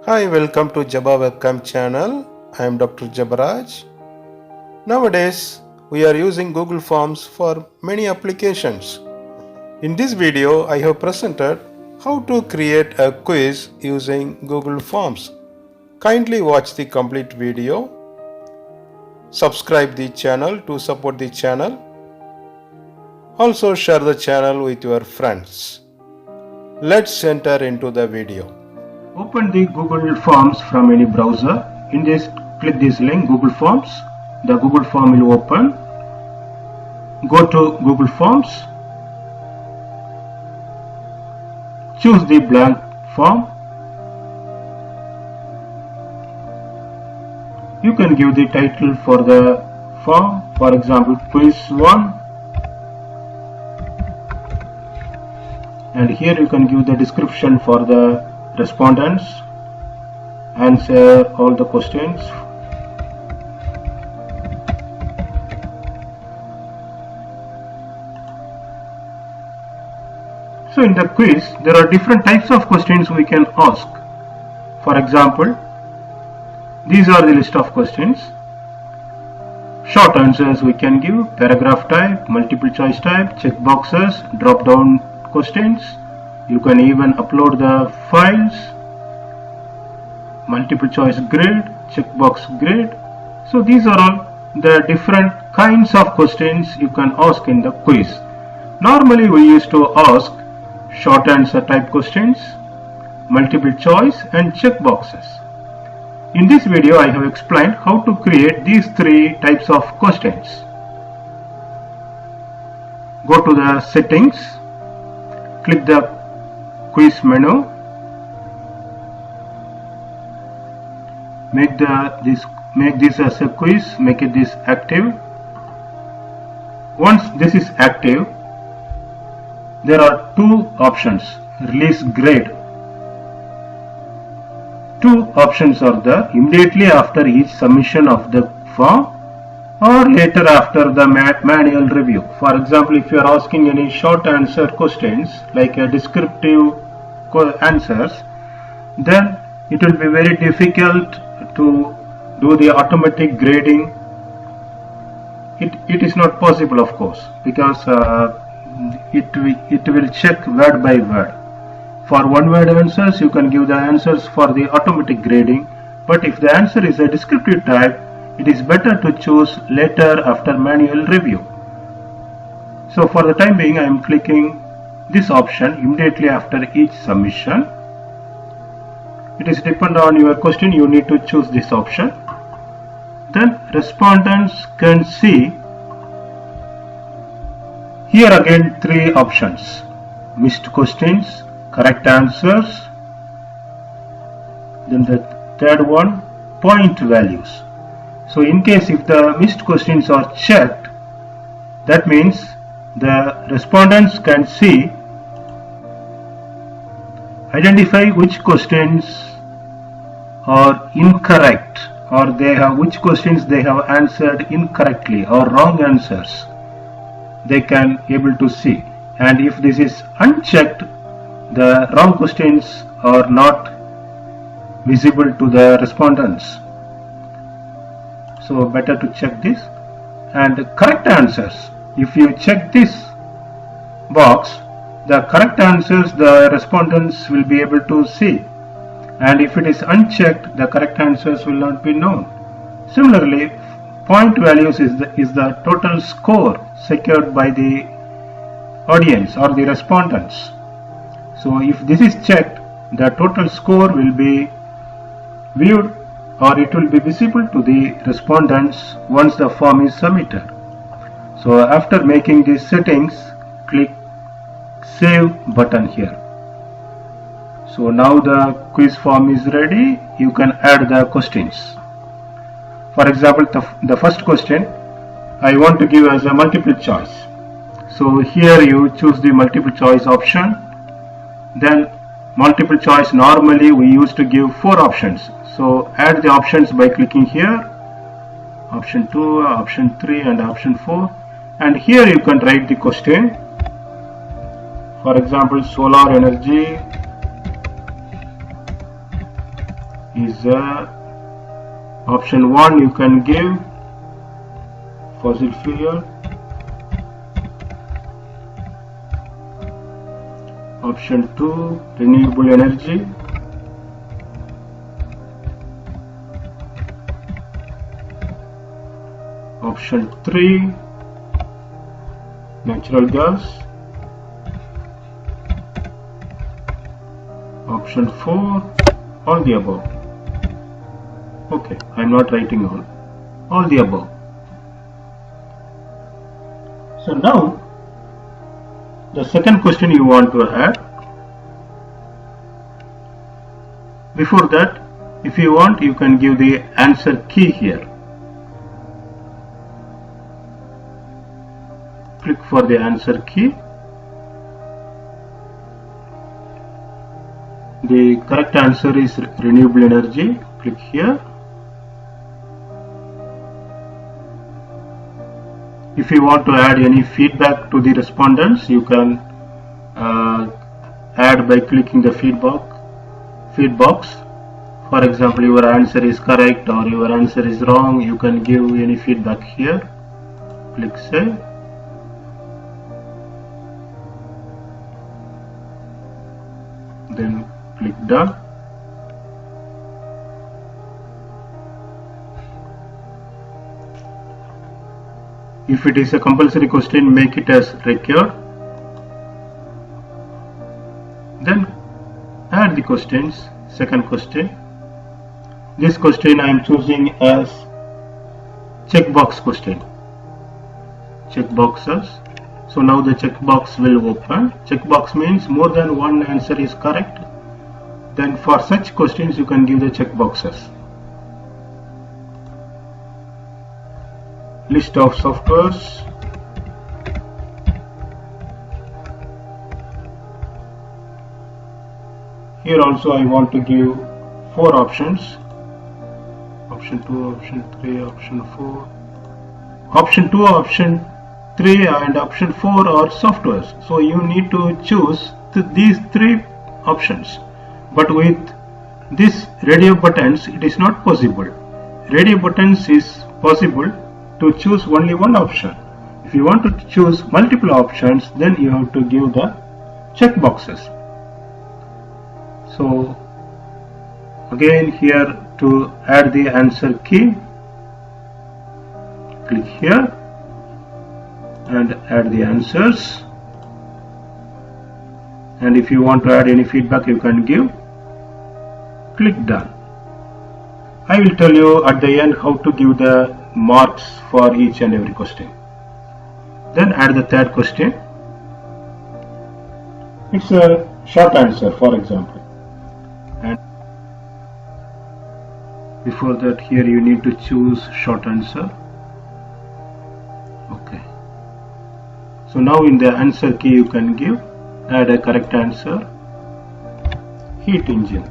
Hi, welcome to Jabba Webcam channel. I am Dr. Jabaraj. Nowadays, we are using Google Forms for many applications. In this video, I have presented how to create a quiz using Google Forms. Kindly watch the complete video. Subscribe the channel to support the channel. Also share the channel with your friends. Let's enter into the video. Open the Google Forms from any browser. In this, click this link Google Forms. The Google form will open. Go to Google Forms. Choose the blank form. You can give the title for the form, for example quiz 1, and here you can give the description for the respondents, answer all the questions. So in the quiz there are different types of questions we can ask. For example, these are the list of questions. Short answers we can give, paragraph type, multiple choice type, check boxes, drop down questions. You can even upload the files, multiple choice grid, checkbox grid. So these are all the different kinds of questions you can ask in the quiz. Normally we used to ask short answer type questions, multiple choice and checkboxes. In this video I have explained how to create these three types of questions. Go to the settings, click the quiz menu, make this as a quiz, make it this active. Once this is active, there are two options, release grade. Two options are there: immediately after each submission of the form or later after the manual review. For example, if you are asking any short answer questions like a descriptive answers, then it will be very difficult to do the automatic grading. It is not possible, of course, because it will check word by word. For one word answers you can give the answers for the automatic grading, but if the answer is a descriptive type, it is better to choose later after manual review. So for the time being I am clicking this option, immediately after each submission. It is depend on your question, you need to choose this option. Then respondents can see here again three options: missed questions, correct answers, then the third one, point values. So in case if the missed questions are checked, that means the respondents can see, identify which questions are incorrect, or which questions they have answered incorrectly or wrong answers. They can able to see, and if this is unchecked, the wrong questions are not visible to the respondents. So better to check this. And correct answers, if you check this box, the correct answers the respondents will be able to see, and if it is unchecked, the correct answers will not be known. Similarly, point values is the total score secured by the audience or the respondents. So if this is checked, the total score will be viewed, or it will be visible to the respondents once the form is submitted. So after making these settings, click Save button here. So now the quiz form is ready. You can add the questions. For example, the first question I want to give as a multiple choice. So here you choose the multiple choice option. Then multiple choice, normally we used to give 4 options. So add the options by clicking here, option 2, option 3 and option 4, and here you can write the question. For example, solar energy is option 1 you can give fossil fuel, option 2 renewable energy, option 3 natural gas, option 4 all the above. Okay, I am not writing all the above. So now the second question you want to add. Before that, if you want, you can give the answer key here. Click for the answer key. The correct answer is renewable energy. Click here. If you want to add any feedback to the respondents, you can add by clicking the feed box. For example, your answer is correct or your answer is wrong. You can give any feedback here. Click save. Then click done. If it is a compulsory question, make it as required. Then add the questions. Second question. This question I am choosing as checkbox question. Checkboxes. So now the checkbox will open. Checkbox means more than one answer is correct. Then for such questions you can give the checkboxes. List of softwares. Here also I want to give 4 options. Option 2, option 3, option 4. Option 2, option 3 and option 4 are softwares. So you need to choose these 3 options. But with this radio buttons it is not possible. Radio buttons is possible to choose only one option. If you want to choose multiple options, then you have to give the check boxes. So again here to add the answer key, click here and add the answers. And if you want to add any feedback you can give. Click done. I will tell you at the end how to give the marks for each and every question. Then add the third question. It's a short answer, for example. And before that, here you need to choose short answer. Okay. So now in the answer key you can give, add a correct answer. Heat engine.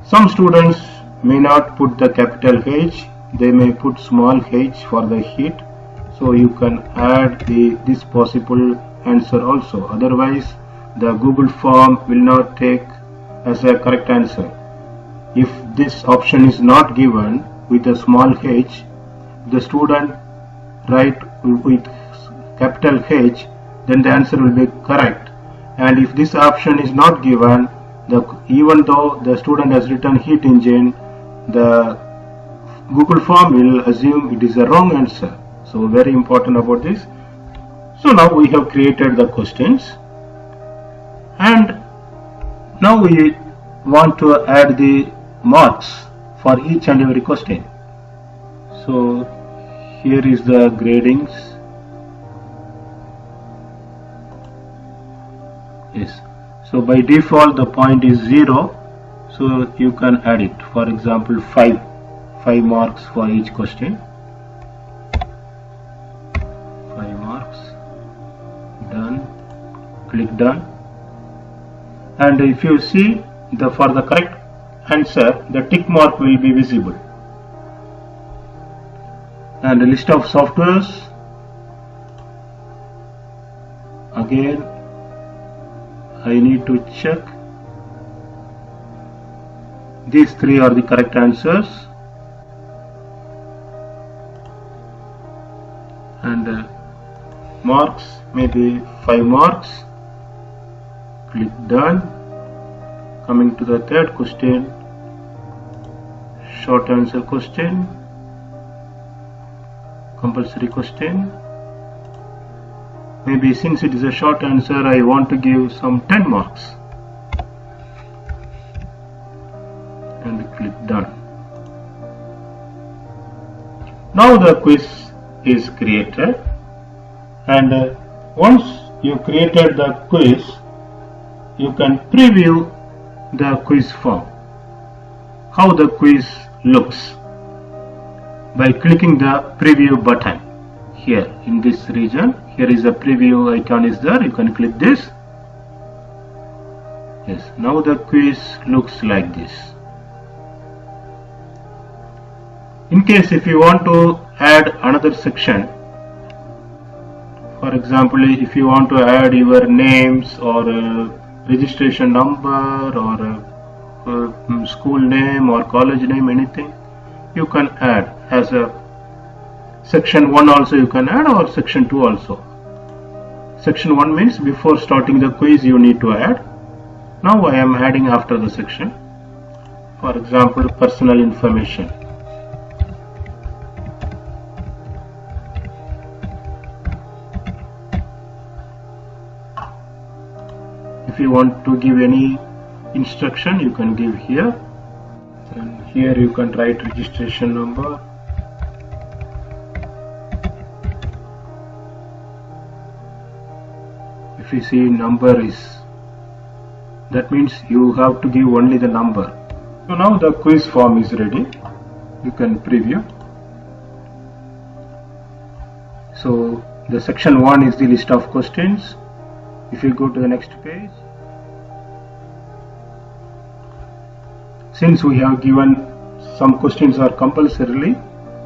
Some students may not put the capital H, they may put small h for the heat. So you can add this possible answer also. Otherwise the Google form will not take as a correct answer. If this option is not given with a small h, the student write with capital H, then the answer will be correct. And if this option is not given, even though the student has written heat engine, the Google form will assume it is a wrong answer. So very important about this. So now we have created the questions, and now we want to add the marks for each and every question. So here is the gradings. Yes. So by default the point is 0. So you can add it. For example, 5 marks for each question. 5 marks. Done. Click done. And if you see for the correct answer, the tick mark will be visible. And a list of softwares. Again, I need to check These three are the correct answers, and marks maybe 5 marks. Click done. Coming to the third question, short answer question, compulsory question. Maybe since it is a short answer, I want to give some 10 marks, and click done. Now the quiz is created, and once you created the quiz, you can preview the quiz form, how the quiz looks, by clicking the preview button here in this region. Here is the preview icon is there, you can click this. Yes, now the quiz looks like this. In case if you want to add another section, for example, if you want to add your names or registration number or school name or college name, anything, you can add as a section 1 also you can add, or section 2 also. Section 1 means before starting the quiz you need to add. Now I am adding after the section. For example, personal information. If you want to give any instruction, you can give here, and here you can write registration number. If you see number is, that means you have to give only the number. So now the quiz form is ready, you can preview. So the section 1 is the list of questions. If you go to the next page, since we have given some questions are compulsorily,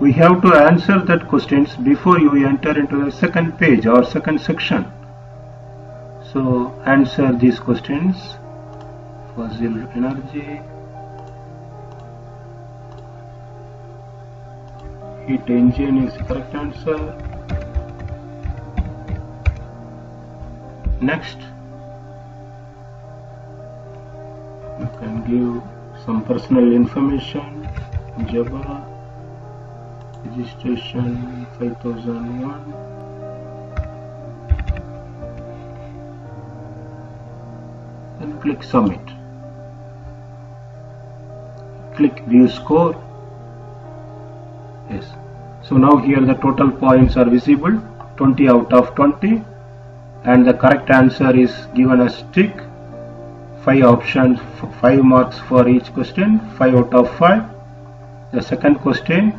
we have to answer that questions before you enter into the second page or second section. So answer these questions. Fossil energy, heat engine is the correct answer. Next, you can give some personal information. Jabba, registration 5001. And click submit. Click view score. Yes. So now here the total points are visible, 20 out of 20, and the correct answer is given as tick. 5 options, 5 marks for each question, 5 out of 5. The second question,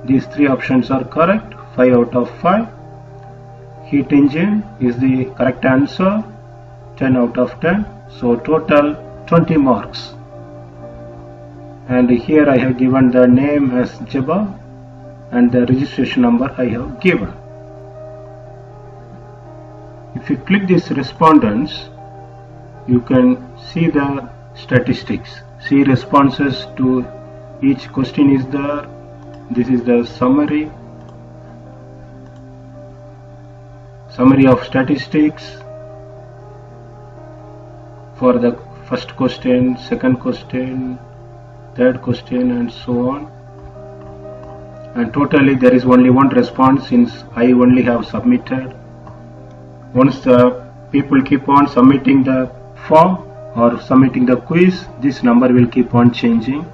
these 3 options are correct, 5 out of 5. Heat engine is the correct answer, 10 out of 10. So total 20 marks. And here I have given the name as Jabba and the registration number I have given. If you click this respondents, you can see the statistics. See responses to each question is there. This is the summary of statistics for the first question, second question, third question, and so on. And totally there is only one response since I only have submitted. Once the people keep on submitting the form or submitting the quiz, this number will keep on changing.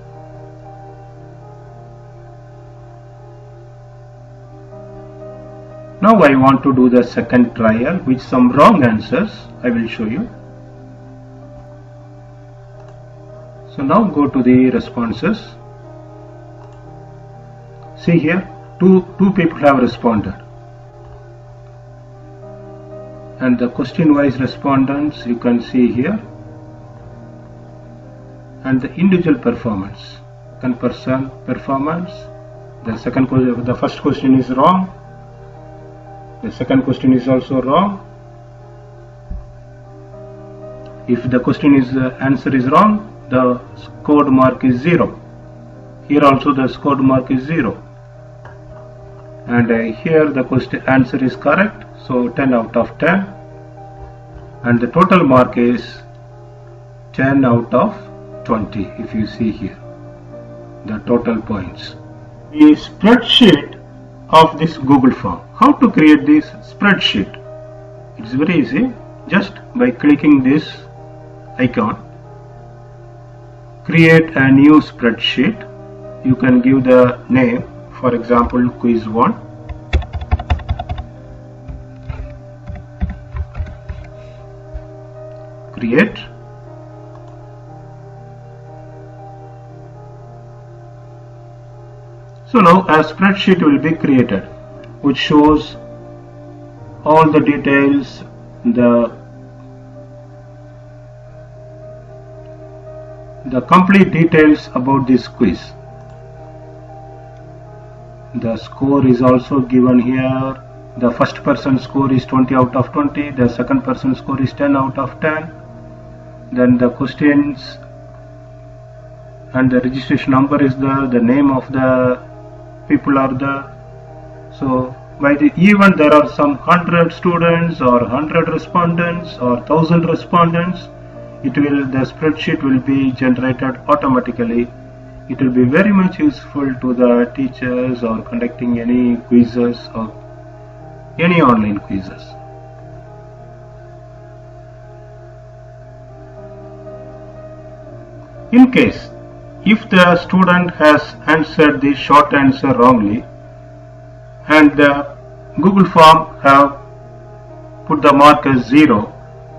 Now I want to do the second trial with some wrong answers. I will show you. So now go to the responses. See here, two people have responded. And the question wise respondents you can see here. And the individual performance. Second person performance. The first question is wrong. The second question is also wrong. If the question is answer is wrong, the scored mark is 0. Here also the scored mark is 0. And here the question answer is correct, so 10 out of 10. And the total mark is 10 out of 20. If you see here, the total points. The spreadsheet of this Google form. How to create this spreadsheet? It's very easy. Just by clicking this icon, create a new spreadsheet. You can give the name, for example, quiz 1. Create. So now a spreadsheet will be created, which shows all the details, the complete details about this quiz. The score is also given here. The first person score is 20 out of 20. The second person score is 10 out of 10. Then the questions and the registration number is there. The name of the people are there. So by the event there are some 100 students or 100 respondents or 1000 respondents. The spreadsheet will be generated automatically. It will be very much useful to the teachers or conducting any quizzes or any online quizzes. In case if the student has answered the short answer wrongly and the Google form have put the mark as 0,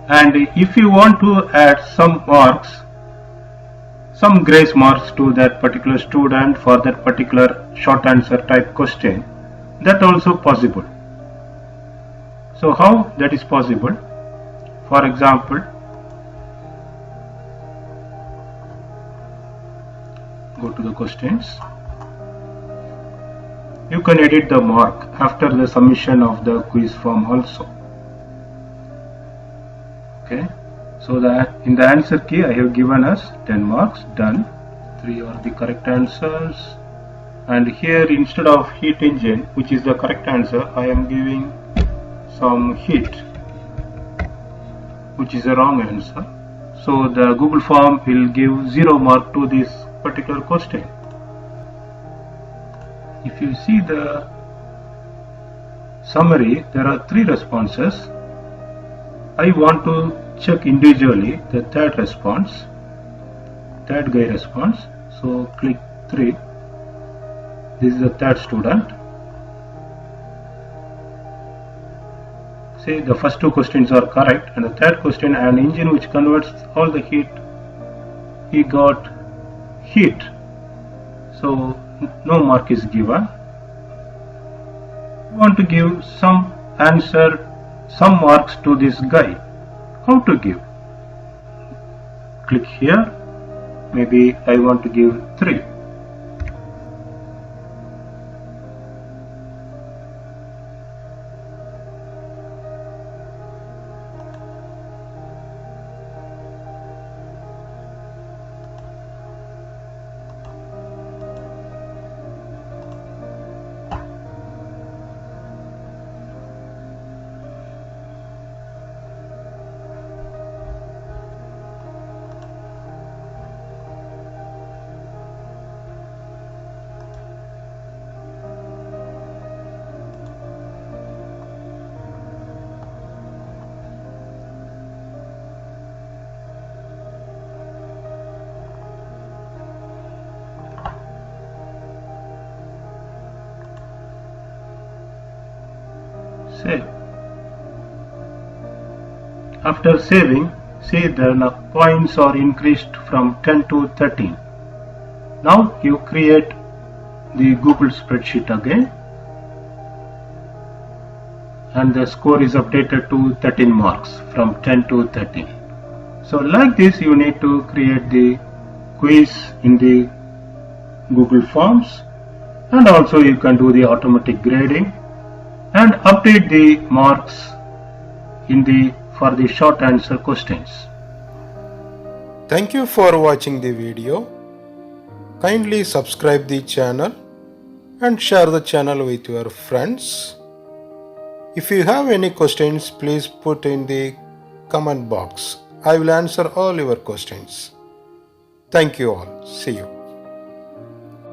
and if you want to add some marks, some grace marks to that particular student for that particular short answer type question, that also possible. So how that is possible? For example, go to the questions. You can edit the mark after the submission of the quiz form also. Okay, so that in the answer key I have given us 10 marks, done. 3 are the correct answers, and here instead of heat engine, which is the correct answer, I am giving some heat, which is a wrong answer. So the Google form will give 0 mark to this particular question. If you see the summary, there are 3 responses. I want to check individually the third response, third guy response. So click 3. This is the third student. See, the first 2 questions are correct, and the third question, an engine which converts all the heat, he got heat, so no mark is given. I want to give some answer, some marks to this guy. How to give? Click here. Maybe I want to give 3. Save. After saving, see the points are increased from 10 to 13. Now you create the Google spreadsheet again, and the score is updated to 13 marks from 10 to 13. So like this you need to create the quiz in the Google Forms, and also you can do the automatic grading and update the marks in the for the short answer questions. Thank you for watching the video. Kindly subscribe the channel and share the channel with your friends. If you have any questions, please put in the comment box. I will answer all your questions. Thank you all. See you.